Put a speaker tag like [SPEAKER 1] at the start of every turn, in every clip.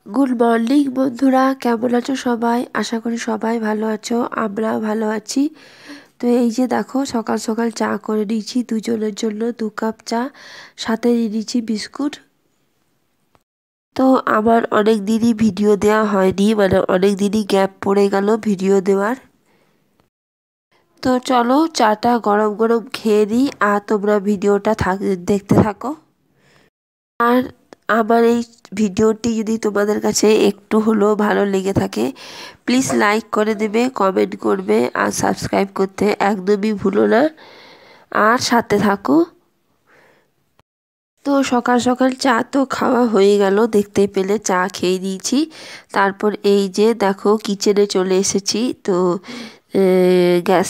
[SPEAKER 1] Good morning বন্ধুরা, কেমন আছো সবাই? আশা করি সবাই ভালো আছো, আমরাও ভালো আছি। তো এই যে দেখো, সকাল সকাল চা করে নিয়েছি দুজনের জন্য, 2 কাপ চা, সাথে নিয়ে নিয়েছি বিস্কুট। তো আমার অনেক দিনই ভিডিও দেওয়া হয়নি, মানে অনেক দিনই গ্যাপ পড়ে গেল ভিডিও দেওয়ার। তো চলো চাটা গরম গরম খেয়ে নিই, আর তোমরা ভিডিওটা দেখতে থাকো। আর আমার এই ভিডিওটি যদি তোমাদের কাছে একটু হলেও ভালো লেগে থাকে, প্লিজ লাইক করে দেবে, কমেন্ট করবে, আর সাবস্ক্রাইব করতে একদমই ভুলো না। আর সাথে থাকো। তো সকাল সকাল চা তো খাওয়া হয়ে গেল, দেখতে পেলে চা খেয়ে নিয়েছি। তারপর এই যে দেখো কিচেনে চলে এসেছি। তো গ্যাস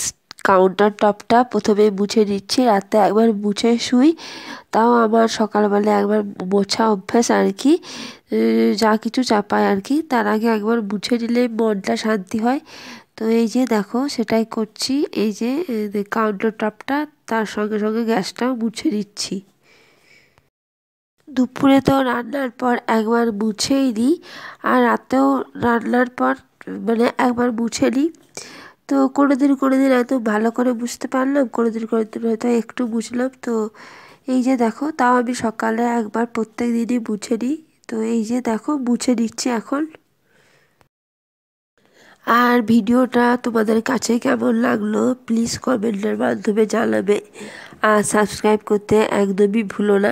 [SPEAKER 1] কাউন্টার টপটা প্রথমে মুছে নিচ্ছি, রাতে একবার মুছে শুই। তাও আমার সকালবেলা একবার মোছা অভ্যাস আর কি, যা কিছু চাপায় আর কি, তার আগে একবার মুছে নিলে মনটা শান্তি হয়। তো এই যে দেখো সেটাই করছি, এই যে কাউন্টার টপটা, তার সঙ্গে সঙ্গে গ্যাসটাও মুছে দিচ্ছি। দুপুরে তো রান্নার পর একবার মুছেই নিই, আর রাতেও রান্নার পর মানে একবার মুছে নিই। তো কোনোদিন এত ভালো করে বুঝতে পারলাম, কোনোদিন হয়তো একটু বুঝলাম। তো এই যে দেখো, তাও আমি সকালে একবার প্রত্যেক দিনই মুছে নিই। তো এই যে দেখো মুছে নিচ্ছি এখন। আর ভিডিওটা তোমাদের কাছে কেমন লাগলো প্লিজ কমেন্টের মাধ্যমে জানাবে, আর সাবস্ক্রাইব করতে একদমই ভুলো না।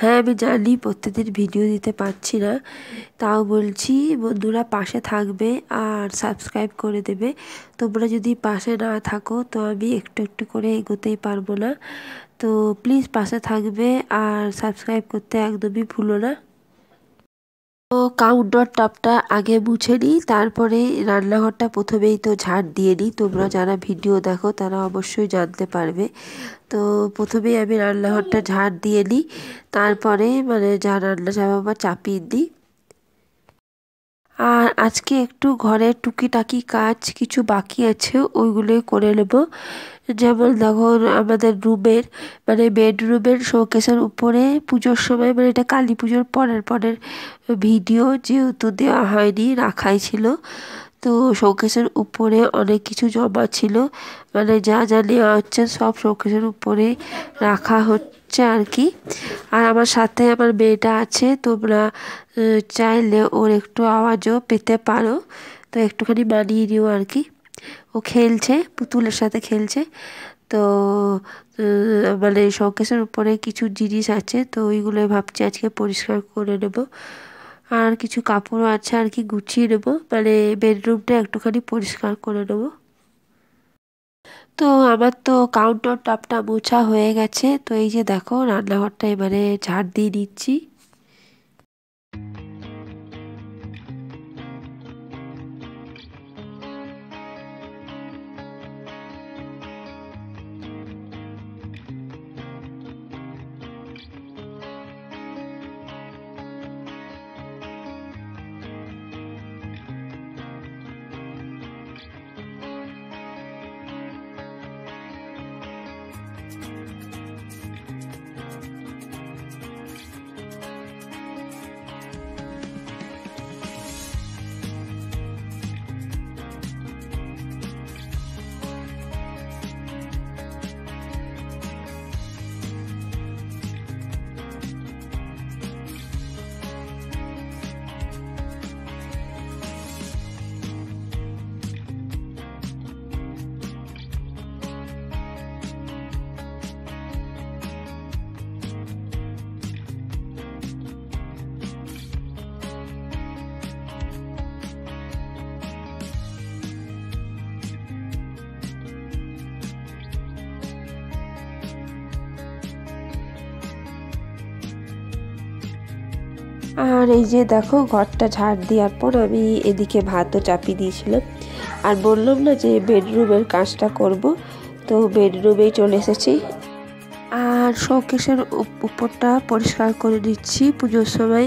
[SPEAKER 1] হ্যাঁ, আমি জানি প্রত্যেকদিন ভিডিও দিতে পারছি না, তাও বলছি বন্ধুরা পাশে থাকবে আর সাবস্ক্রাইব করে দেবে। তোমরা যদি পাশে না থাকো তো আমি একটু একটু করে এগোতেই পারবো না। তো প্লিজ পাশে থাকবে আর সাবস্ক্রাইব করতে একদমই ভুলো না। তো কাউন্টার টপটা আগে মুছে নিই, তারপরে রান্নাঘরটা প্রথমেই তো ঝাড় দিয়ে নিই। তোমরা যারা ভিডিও দেখো তারা অবশ্যই জানতে পারবে। তো প্রথমেই আমি রান্নাঘরটা ঝাড় দিয়ে নিই, তারপরে মানে যা রান্না চাপাবার চাপিয়ে দিই। আর আজকে একটু ঘরের টুকিটাকি কাজ কিছু বাকি আছে, ওইগুলোই করে নেব। যেমন দেখো আমাদের রুমের মানে বেডরুমের শোকেসের উপরে পুজোর সময়, মানে এটা কালী পুজোর পরের ভিডিও, যেহেতু দেওয়া হয়নি রাখাই ছিল। তো শোকেসের উপরে অনেক কিছু জমা ছিল, মানে যা যা নেওয়া হচ্ছে সব শোকেসের উপরে রাখা হচ্ছে আর কি। আর আমার সাথে আমার মেয়েটা আছে, তোমরা চাইলে ওর একটু আওয়াজও পেতে পারো, তো একটুখানি মানিয়ে নিও আর কি। ও খেলছে, পুতুলের সাথে খেলছে। তো মানে শোকেসের উপরে কিছু জিনিস আছে, তো ওইগুলোই ভাবছি আজকে পরিষ্কার করে নেব। আর কিছু কাপড়ও আছে আর কি, গুছিয়ে নেবো, মানে বেডরুমটা একটুখানি পরিষ্কার করে নেবো। তো আমার তো কাউন্টার টপটা মোছা হয়ে গেছে। তো এই যে দেখো রান্নাঘরটা এবারে ঝাড় দিয়ে দিচ্ছি। আর এই যে দেখো ঘরটা ঝাড় দেওয়ার পর আমি এদিকে ভাতও চাপিয়ে দিয়েছিলাম, আর বললাম না যে বেডরুমের কাজটা করব। তো বেডরুমেই চলে এসেছি, আর শোকেসের উপরটা পরিষ্কার করে দিচ্ছি। পুজোর সময়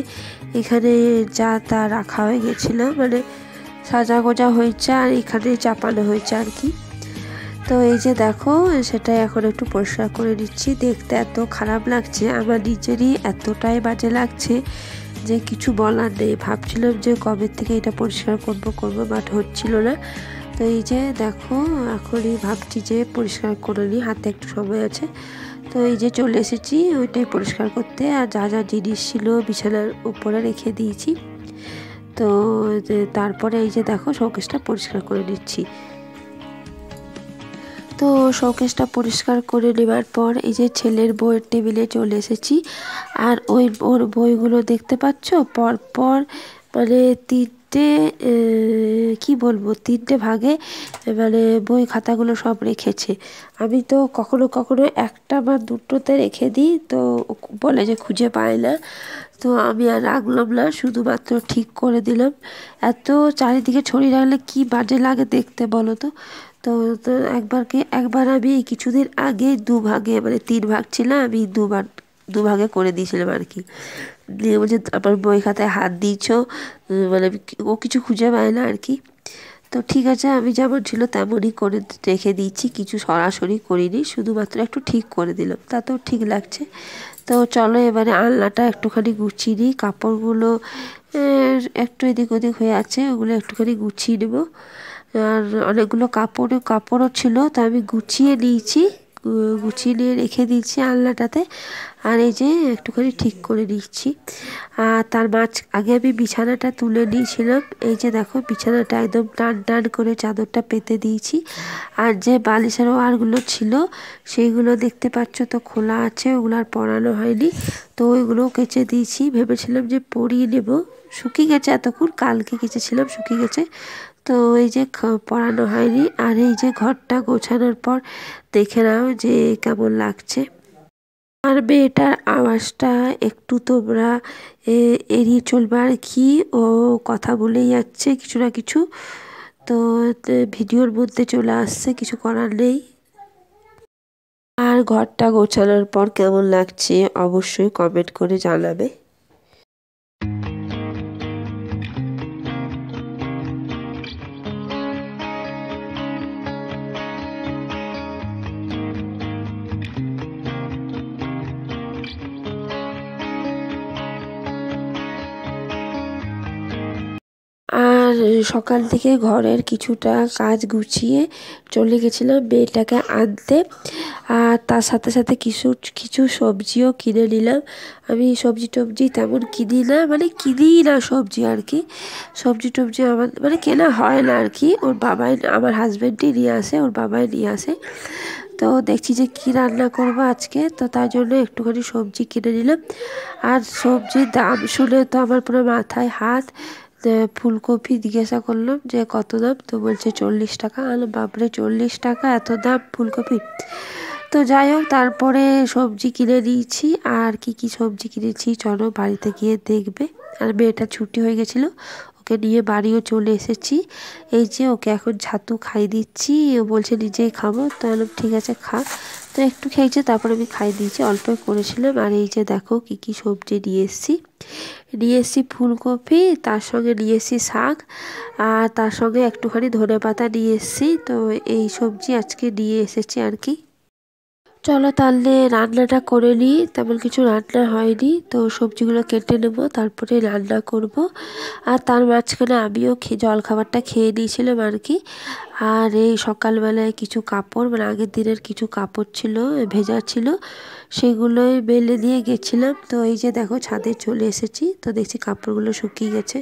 [SPEAKER 1] এখানে যা তা রাখা হয়ে গেছিল, মানে সাজা গোজা হয়েছে আর এখানে চাপানো হয়েছে আর কি। তো এই যে দেখো সেটাই এখন একটু পরিষ্কার করে দিচ্ছি। দেখতে এত খারাপ লাগছে, আমার নিজেরই এতটাই বাজে লাগছে যে কিছু বলার নেই। ভাবছিলাম যে কবে থেকে এটা পরিষ্কার করব বাট হচ্ছিল না। তো এই যে দেখো এখনই ভাবছি যে পরিষ্কার করে নিই, হাতে একটু সময় আছে। তো এই যে চলে এসেছি ওইটাই পরিষ্কার করতে, আর যা যা জিনিস ছিল বিছানার উপরে রেখে দিয়েছি। তো তারপরে এই যে দেখো শোকেসটা পরিষ্কার করে নিচ্ছি। তো শোকেসটা পরিষ্কার করে নেবার পর এই যে ছেলের বইয়ের টেবিলে চলে এসেছি। আর ওর বইগুলো দেখতে পাচ্ছ পর পর মানে কি বলবো, 3টে ভাগে মানে বই খাতাগুলো সব রেখেছে। আমি তো কখনো কখনো একটা বা দুটোতে রেখে দিই, তো বলে যে খুঁজে পায় না। তো আমি আর রাখলাম না, শুধুমাত্র ঠিক করে দিলাম। এত চারিদিকে ছড়িয়ে রাখলে কি বাজে লাগে দেখতে বলো তো। তো তো একবার আমি কিছুদিন আগে দুভাগে মানে 3 ভাগ ছিল, আমি দুভাগে করে দিয়েছিলাম আর কি। দিয়ে বলছে আমার বই খাতায় হাত দিয়েছ, মানে ও কিছু খুঁজে পায় না আর কি। তো ঠিক আছে, আমি যেমন ছিল তেমনই করে রেখে দিয়েছি, কিছু সরাসরি করিনি, শুধুমাত্র একটু ঠিক করে দিলাম, তাতেও ঠিক লাগছে। তো চলো এবারে আলনাটা একটুখানি গুছিয়ে নিই, কাপড়গুলো একটু এদিক ওদিক হয়ে আছে, ওগুলো একটুখানি গুছিয়ে নেবো। আর অনেকগুলো কাপড়ও ছিল, তো আমি গুছিয়ে নিয়েছি, গুছিয়ে নিয়ে রেখে দিয়েছি আলনাটাতে। আর এই যে একটুখানি ঠিক করে নিচ্ছি। আর তার আগে আমি বিছানাটা তুলে নিয়েছিলাম। এই যে দেখো বিছানাটা একদম টান করে চাদরটা পেতে দিয়েছি। আর যে বালিশের ওয়ারগুলো ছিল সেইগুলো দেখতে পাচ্ছ তো খোলা আছে, ওগুলো আর পরানো হয়নি। তো ওইগুলোও কেচে দিয়েছি, ভেবেছিলাম যে পরিয়ে নেব, শুকিয়ে গেছে এতক্ষণ, কালকে কেচেছিলাম শুকিয়ে গেছে। তো এই যে পরানো হয়নি। আর এই যে ঘরটা গোছানোর পর দেখে নাও যে কেমন লাগছে। আর মেয়েটার আওয়াজটা একটু তোমরা এড়িয়ে চলবে আর কি, ও কথা বলেই যাচ্ছে কিছু না কিছু। তো ভিডিওর মধ্যে চলে আসছে, কিছু করার নেই। আর ঘরটা গোছানোর পর কেমন লাগছে অবশ্যই কমেন্ট করে জানাবে। আর সকাল থেকে ঘরের কিছুটা কাজ গুছিয়ে চলে গেছিলাম মেয়েটাকে আনতে। আর তার সাথে সাথে কিছু সবজিও কিনে নিলাম। আমি সবজি টবজি তেমন কিনি না, মানে কিনিই না সবজি আর কি। সবজি টবজি আমার মানে কেনা হয় না আর কি, ওর বাবাই আমার হাজব্যান্ডই নিয়ে আসে, ওর বাবাই নিয়ে আসে। তো দেখছি যে কি রান্না করবো আজকে, তো তার জন্য একটুখানি সবজি কিনে নিলাম। আর সবজির দাম শুনে তো আমার পুরো মাথায় হাত। ফুলকপি জিজ্ঞাসা করলাম যে কত দাম, তো বলছে 40 টাকা। আলো বাপরে, 40 টাকা, এত দাম ফুলকপি! তো যাই হোক, তারপরে সবজি কিনে নিয়েছি। আর কি সবজি কিনেছি চলো বাড়িতে গিয়ে দেখবে। আর মেয়েটা ছুটি হয়ে গেছিলো, ওকে নিয়ে বাড়িও চলে এসেছি। এই যে ওকে এখন ছাতু খাই দিচ্ছি, ও বলছে নিজেই খাবো, তো আমি ঠিক আছে খা। তো একটু খেয়েছে, তারপরে আমি খাই দিয়েছি, অল্পই করেছিলাম। আর এই যে দেখো কি সবজি নিয়ে এসেছি ফুলকপি, তার সঙ্গে নিয়ে এসেছি শাক, আর তার সঙ্গে একটুখানি ধনেপাতা নিয়ে এসেছি। তো এই সবজি আজকে নিয়ে এসেছি আর কি। চলো তাহলে রান্নাটা করে নিই, তেমন কিছু রান্না হয়নি, তো সবজিগুলো কেটে নেব তারপরে রান্না করব। আর তার মাঝখানে আমিও জলখাবারটা খেয়ে নিয়েছিলাম আর কি। আর এই সকালবেলায় কিছু কাপড় মানে আগের দিনের কিছু কাপড় ছিল ভেজা ছিল, সেগুলোই মেলে দিয়ে গেছিলাম। তো এই যে দেখো ছাদে চলে এসেছি, তো দেখছি কাপড়গুলো শুকিয়ে গেছে।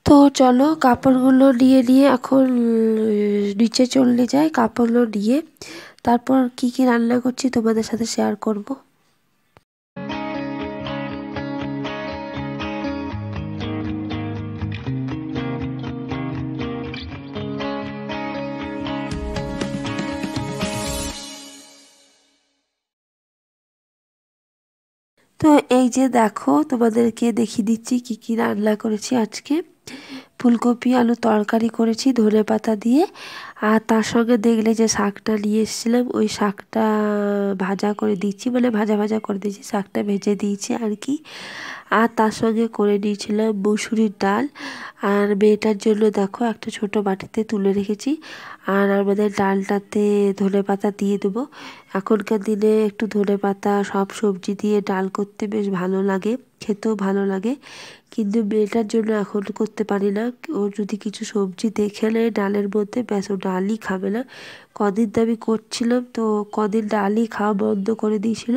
[SPEAKER 1] তো চলো কাপড়গুলো নিয়ে এখন নিচে চলে যাই, কাপড়গুলো নিয়ে তারপর কি রান্না করছি তোমাদের সাথে শেয়ার করব। তো এই যে দেখো তোমাদেরকে দেখিয়ে দিচ্ছি কি রান্না করেছি আজকে। ফুলকপি আলু তরকারি করেছি ধনেপাতা দিয়ে। আর তার সঙ্গে দেখলে যে শাকটা নিয়ে এসেছিলাম, ওই শাকটা ভাজা করে দিচ্ছি, মানে ভাজা করে দিয়েছি, শাকটা ভেজে দিয়েছি আর কি। আর তার সঙ্গে করে নিয়েছিলাম মুসুরির ডাল। আর মেয়েটার জন্য দেখো একটা ছোট বাটিতে তুলে রেখেছি। আর আমাদের ডালটাতে ধনেপাতা দিয়ে দেবো। এখনকার দিনে একটু ধনেপাতা সব সবজি দিয়ে ডাল করতে বেশ ভালো লাগে। খেতেও ভালো লাগে, কিন্তু মেয়েটার জন্য এখন করতে পারি না। ও যদি কিছু সবজি দেখে নেয় ডালের মধ্যে, ব্যাস ও ডালই খাবে না। কদিন তো আমি করছিলাম, তো কদিন ডালই খাওয়া বন্ধ করে দিয়েছিল।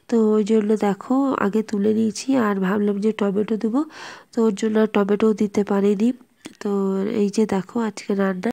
[SPEAKER 1] তো ওই জন্য দেখো আগে তুলে নিয়েছি, আর ভাবলাম যে টমেটো দেবো, তো ওর জন্য টমেটোও দিতে পারিনি। তো এই যে দেখো আজকে রান্না।